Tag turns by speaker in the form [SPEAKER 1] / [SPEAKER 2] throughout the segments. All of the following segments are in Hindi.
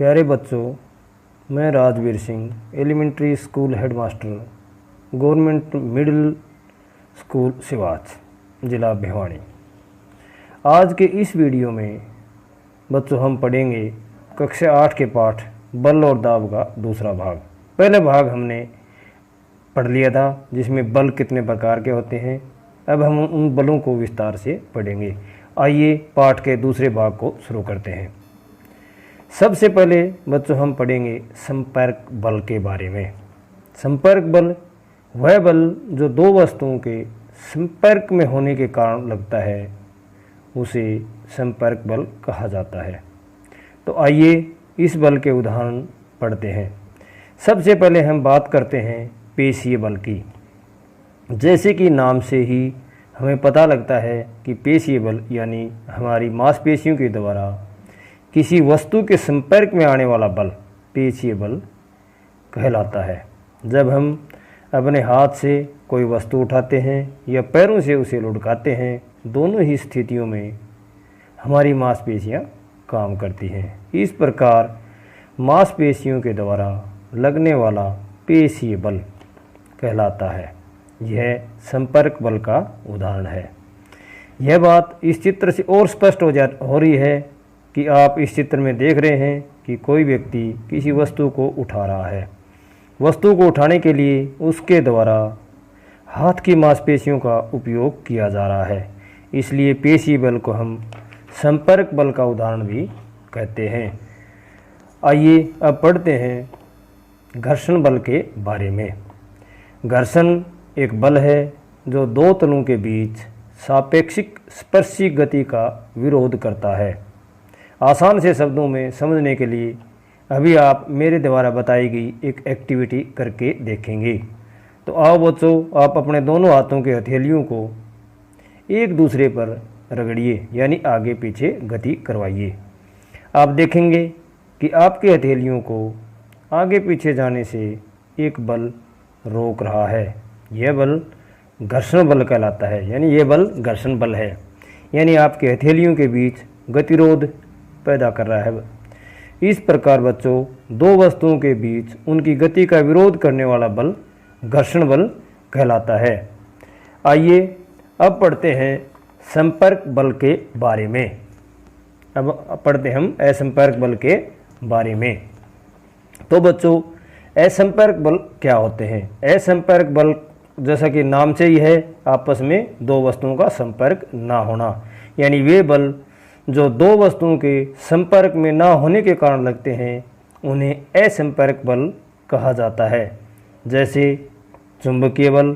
[SPEAKER 1] प्यारे बच्चों, मैं Rajveer Singh elementary school headmaster government middle school Siwach ज़िला भिवानी। आज के इस वीडियो में बच्चों हम पढ़ेंगे कक्षा 8 के पाठ बल और दाब का दूसरा भाग। पहले भाग हमने पढ़ लिया था जिसमें बल कितने प्रकार के होते हैं। अब हम उन बलों को विस्तार से पढ़ेंगे। आइए पाठ के दूसरे भाग को शुरू करते हैं। सबसे पहले बच्चों हम पढ़ेंगे संपर्क बल के बारे में। संपर्क बल वह बल जो दो वस्तुओं के संपर्क में होने के कारण लगता है, उसे संपर्क बल कहा जाता है। तो आइए इस बल के उदाहरण पढ़ते हैं। सबसे पहले हम बात करते हैं पेशीय बल की। जैसे कि नाम से ही हमें पता लगता है कि पेशीय बल यानी हमारी मांसपेशियों के द्वारा किसी वस्तु के संपर्क में आने वाला बल पेशीय बल कहलाता है। जब हम अपने हाथ से कोई वस्तु उठाते हैं या पैरों से उसे लुढ़काते हैं, दोनों ही स्थितियों में हमारी मांसपेशियां काम करती हैं। इस प्रकार मांसपेशियों के द्वारा लगने वाला पेशीय बल कहलाता है। यह संपर्क बल का उदाहरण है। यह बात इस चित्र से और स्पष्ट हो रही है कि आप इस चित्र में देख रहे हैं कि कोई व्यक्ति किसी वस्तु को उठा रहा है। वस्तु को उठाने के लिए उसके द्वारा हाथ की मांसपेशियों का उपयोग किया जा रहा है, इसलिए पेशीय बल को हम संपर्क बल का उदाहरण भी कहते हैं। आइए अब पढ़ते हैं घर्षण बल के बारे में। घर्षण एक बल है जो दो तलों के बीच सापेक्षिक स्पर्शी गति का विरोध करता है। आसान से शब्दों में समझने के लिए अभी आप मेरे द्वारा बताई गई एक एक्टिविटी करके देखेंगे। तो आओ बच्चों, आप अपने दोनों हाथों के हथेलियों को एक दूसरे पर रगड़िए, यानी आगे पीछे गति करवाइए। आप देखेंगे कि आपके हथेलियों को आगे पीछे जाने से एक बल रोक रहा है। यह बल घर्षण बल कहलाता है, यानी यह बल घर्षण बल है, यानी आपके हथेलियों के बीच गतिरोध पैदा कर रहा है। इस प्रकार बच्चों, दो वस्तुओं के बीच उनकी गति का विरोध करने वाला बल घर्षण बल कहलाता है। आइए अब पढ़ते हैं संपर्क बल के बारे में। अब पढ़ते हम असंपर्क बल के बारे में। तो बच्चों, असंपर्क बल क्या होते हैं? असंपर्क बल जैसा कि नाम से ही है, आपस में दो वस्तुओं का संपर्क ना होना, यानी वे बल जो दो वस्तुओं के संपर्क में ना होने के कारण लगते हैं, उन्हें असंपर्क बल कहा जाता है। जैसे चुंबकीय बल।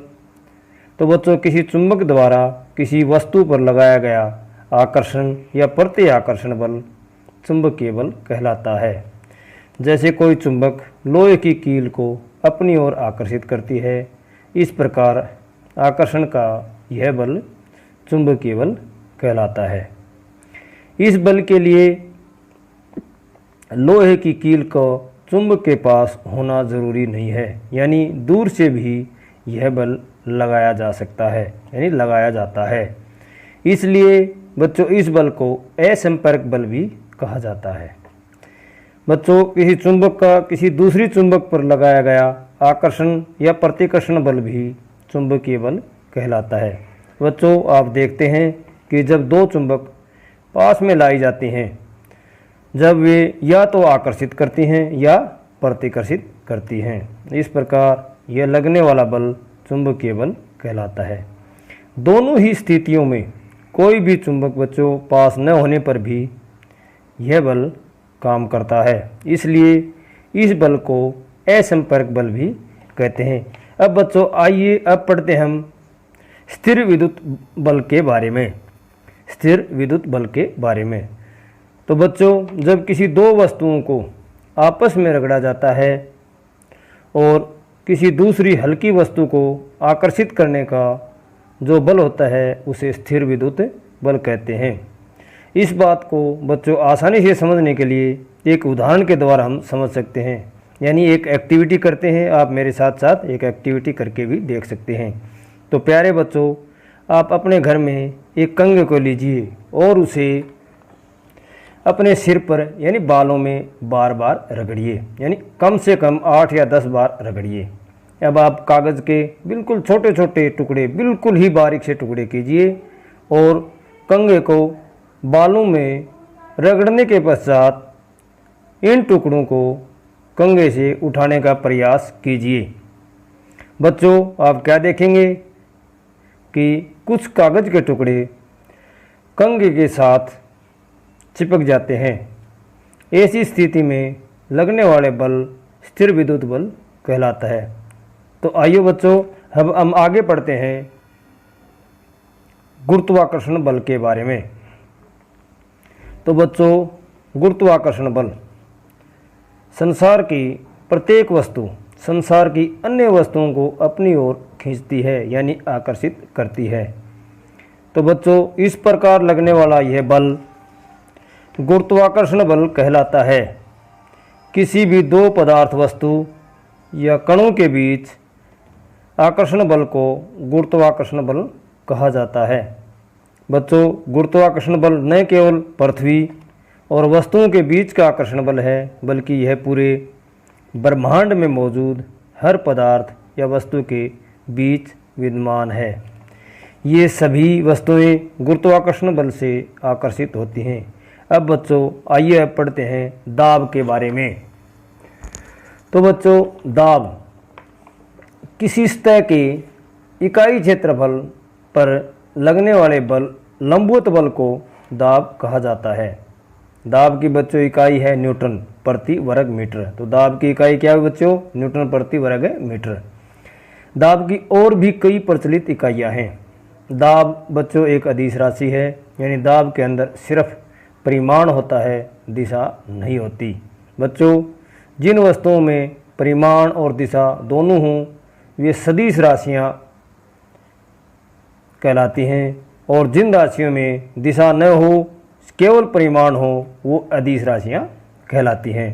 [SPEAKER 1] तो बच्चों, किसी चुंबक द्वारा किसी वस्तु पर लगाया गया आकर्षण या प्रति आकर्षण बल चुंबकीय बल कहलाता है। जैसे कोई चुंबक लोहे की कील को अपनी ओर आकर्षित करती है, इस प्रकार आकर्षण का यह बल चुंबकीय बल कहलाता है। इस बल के लिए लोहे की कील को चुंबक के पास होना जरूरी नहीं है, यानी दूर से भी यह बल लगाया जा सकता है, यानी लगाया जाता है। इसलिए बच्चों, इस बल को असंपर्क बल भी कहा जाता है। बच्चों, किसी चुंबक का किसी दूसरी चुंबक पर लगाया गया आकर्षण या प्रतिकर्षण बल भी चुंबकीय बल कहलाता है। बच्चों, आप देखते हैं कि जब दो चुंबक पास में लाई जाती हैं, जब वे या तो आकर्षित करती हैं या प्रतिकर्षित करती हैं, इस प्रकार यह लगने वाला बल चुंबकीय बल कहलाता है। दोनों ही स्थितियों में कोई भी चुंबक बच्चों पास न होने पर भी यह बल काम करता है, इसलिए इस बल को असंपर्क बल भी कहते हैं। अब बच्चों, आइए अब पढ़ते हम स्थिर विद्युत बल के बारे में। स्थिर विद्युत बल के बारे में। तो बच्चों, जब किसी दो वस्तुओं को आपस में रगड़ा जाता है और किसी दूसरी हल्की वस्तु को आकर्षित करने का जो बल होता है, उसे स्थिर विद्युत बल कहते हैं। इस बात को बच्चों आसानी से समझने के लिए एक उदाहरण के द्वारा हम समझ सकते हैं, यानी एक एक्टिविटी करते हैं। आप मेरे साथ साथ एक एक्टिविटी करके भी देख सकते हैं। तो प्यारे बच्चों, आप अपने घर में एक कंघे को लीजिए और उसे अपने सिर पर यानी बालों में बार बार रगड़िए, यानी कम से कम 8 या 10 बार रगड़िए। अब आप कागज़ के बिल्कुल छोटे छोटे टुकड़े, बिल्कुल ही बारीक से टुकड़े कीजिए और कंघे को बालों में रगड़ने के पश्चात इन टुकड़ों को कंघे से उठाने का प्रयास कीजिए। बच्चों, आप क्या देखेंगे कि कुछ कागज़ के टुकड़े कंघे के साथ चिपक जाते हैं। ऐसी स्थिति में लगने वाले बल स्थिर विद्युत बल कहलाता है। तो आइए बच्चों, अब हम आगे पढ़ते हैं गुरुत्वाकर्षण बल के बारे में। तो बच्चों, गुरुत्वाकर्षण बल संसार की प्रत्येक वस्तु संसार की अन्य वस्तुओं को अपनी ओर खींचती है यानी आकर्षित करती है। तो बच्चों, इस प्रकार लगने वाला यह बल गुरुत्वाकर्षण बल कहलाता है। किसी भी दो पदार्थ वस्तु या कणों के बीच आकर्षण बल को गुरुत्वाकर्षण बल कहा जाता है। बच्चों, गुरुत्वाकर्षण बल न केवल पृथ्वी और वस्तुओं के बीच का आकर्षण बल है, बल्कि यह पूरे ब्रह्मांड में मौजूद हर पदार्थ या वस्तु के बीच विद्यमान है। ये सभी वस्तुएं गुरुत्वाकर्षण बल से आकर्षित होती हैं। अब बच्चों, आइए अब पढ़ते हैं दाब के बारे में। तो बच्चों, दाब किसी सतह के इकाई क्षेत्रफल पर लगने वाले बल लंबवत बल को दाब कहा जाता है। दाब की बच्चों इकाई है न्यूटन प्रति वर्ग मीटर। तो दाब की इकाई क्या है बच्चों? न्यूटन प्रति वर्ग मीटर। दाब की और भी कई प्रचलित इकाइयाँ हैं। दाब बच्चों एक अदिश राशि है, यानी दाब के अंदर सिर्फ परिमाण होता है, दिशा नहीं होती। बच्चों, जिन वस्तुओं में परिमाण और दिशा दोनों हों वे सदिश राशियाँ कहलाती हैं, और जिन राशियों में दिशा न हो, केवल परिमाण हो, वो अदिश राशियाँ कहलाती हैं।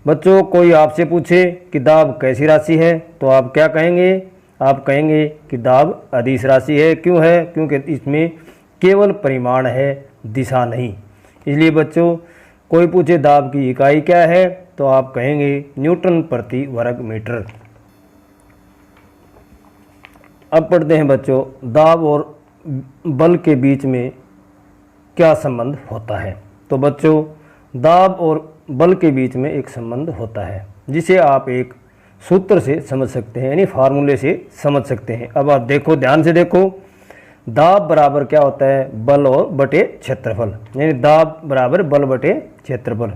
[SPEAKER 1] बच्चों, कोई आपसे पूछे कि दाब कैसी राशि है, तो आप क्या कहेंगे? आप कहेंगे कि दाब अदिश राशि है। क्यों है? क्योंकि इसमें केवल परिमाण है, दिशा नहीं। इसलिए बच्चों, कोई पूछे दाब की इकाई क्या है, तो आप कहेंगे न्यूटन प्रति वर्ग मीटर। अब पढ़ते हैं बच्चों, दाब और बल के बीच में क्या संबंध होता है। तो बच्चों, दाब और बल के बीच में एक संबंध होता है, जिसे आप एक सूत्र से समझ सकते हैं, यानी फार्मूले से समझ सकते हैं। अब आप देखो, ध्यान से देखो, दाब बराबर क्या होता है? बल और बटे क्षेत्रफल, यानी दाब बराबर बल बटे क्षेत्रफल।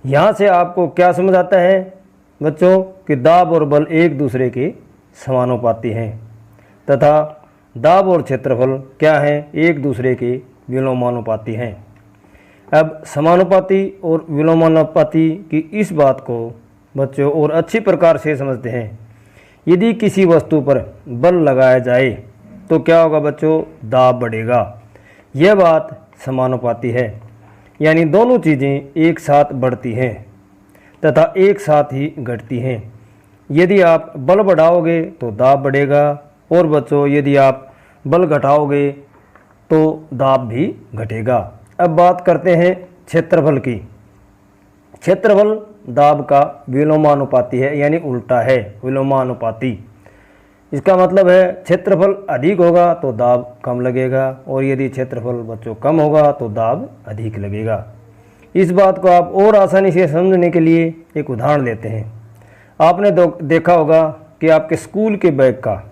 [SPEAKER 1] यहाँ से आपको क्या समझ आता है बच्चों? कि दाब और बल एक दूसरे के समानुपाती हैं, तथा दाब और क्षेत्रफल क्या है? एक दूसरे के विलोमानुपाती हैं। अब समानुपाती और विलोमानुपाती की इस बात को बच्चों और अच्छी प्रकार से समझते हैं। यदि किसी वस्तु पर बल लगाया जाए तो क्या होगा बच्चों? दाब बढ़ेगा। यह बात समानुपाती है, यानी दोनों चीज़ें एक साथ बढ़ती हैं तथा एक साथ ही घटती हैं। यदि आप बल बढ़ाओगे तो दाब बढ़ेगा, और बच्चों यदि आप बल घटाओगे तो दाब भी घटेगा। अब बात करते हैं क्षेत्रफल की। क्षेत्रफल दाब का विलोमानुपाती है, यानी उल्टा है, विलोमानुपाती। इसका मतलब है क्षेत्रफल अधिक होगा तो दाब कम लगेगा, और यदि क्षेत्रफल बच्चों कम होगा तो दाब अधिक लगेगा। इस बात को आप और आसानी से समझने के लिए एक उदाहरण लेते हैं। आपने देखा होगा कि आपके स्कूल के बैग का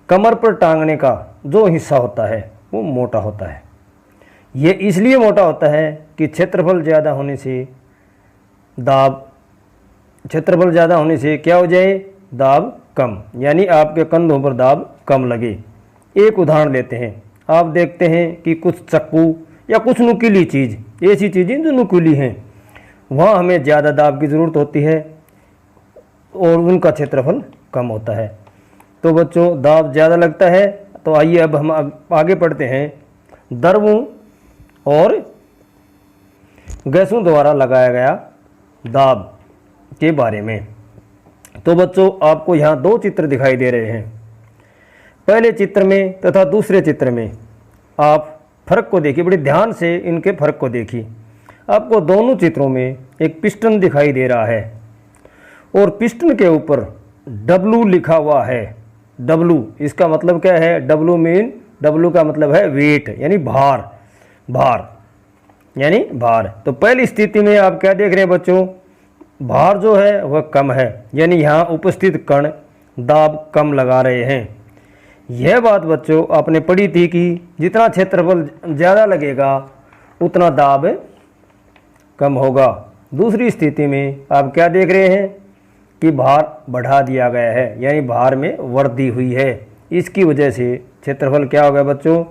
[SPEAKER 1] कमर पर टांगने का जो हिस्सा होता है वो मोटा होता है। ये इसलिए मोटा होता है कि क्षेत्रफल ज़्यादा होने से क्या हो जाए? दाब कम, यानी आपके कंधों पर दाब कम लगे। एक उदाहरण लेते हैं। आप देखते हैं कि कुछ चक्कू या कुछ नुकीली चीज़, ऐसी चीज़ें जो नुकीली हैं, वहाँ हमें ज़्यादा दाब की ज़रूरत होती है और उनका क्षेत्रफल कम होता है। तो बच्चों, दाब ज़्यादा लगता है। तो आइए अब हम आगे पढ़ते हैं द्रवों और गैसों द्वारा लगाया गया दाब के बारे में। तो बच्चों, आपको यहाँ दो चित्र दिखाई दे रहे हैं। पहले चित्र में तथा दूसरे चित्र में आप फर्क को देखिए, बड़े ध्यान से इनके फर्क को देखिए। आपको दोनों चित्रों में एक पिस्टन दिखाई दे रहा है और पिस्टन के ऊपर W लिखा हुआ है। W इसका मतलब क्या है? W का मतलब है वेट, यानी भार, भार यानी भार। तो पहली स्थिति में आप क्या देख रहे हैं बच्चों? भार जो है वह कम है, यानी यहाँ उपस्थित कण दाब कम लगा रहे हैं। यह बात बच्चों आपने पढ़ी थी कि जितना क्षेत्रफल ज़्यादा लगेगा उतना दाब कम होगा। दूसरी स्थिति में आप क्या देख रहे हैं कि भार बढ़ा दिया गया है, यानी भार में वृद्धि हुई है। इसकी वजह से क्षेत्रफल क्या हो गया बच्चों?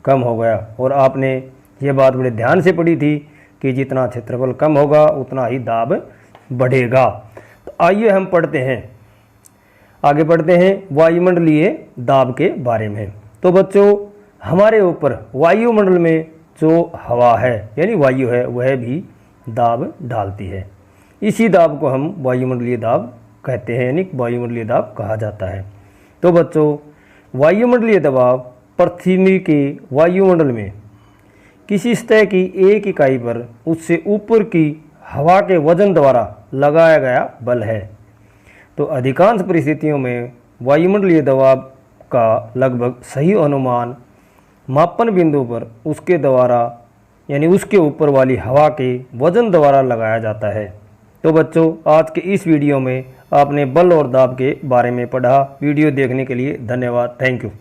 [SPEAKER 1] कम हो गया। और आपने ये बात बड़े ध्यान से पढ़ी थी कि जितना क्षेत्रफल कम होगा उतना ही दाब बढ़ेगा। तो आइए हम पढ़ते हैं, आगे बढ़ते हैं वायुमंडलीय दाब के बारे में। तो बच्चों हमारे ऊपर वायुमंडल में जो हवा है यानी वायु है वह भी दाब डालती है। इसी दाब को हम वायुमंडलीय दाब कहते हैं, यानी वायुमंडलीय दाब कहा जाता है। तो बच्चों वायुमंडलीय दबाव पृथ्वी के वायुमंडल में किसी सतह की एक इकाई पर उससे ऊपर की हवा के वजन द्वारा लगाया गया बल है। तो अधिकांश परिस्थितियों में वायुमंडलीय दबाव का लगभग सही अनुमान मापन बिंदु पर उसके द्वारा यानी उसके ऊपर वाली हवा के वजन द्वारा लगाया जाता है। तो बच्चों आज के इस वीडियो में आपने बल और दाब के बारे में पढ़ा। वीडियो देखने के लिए धन्यवाद। Thank you.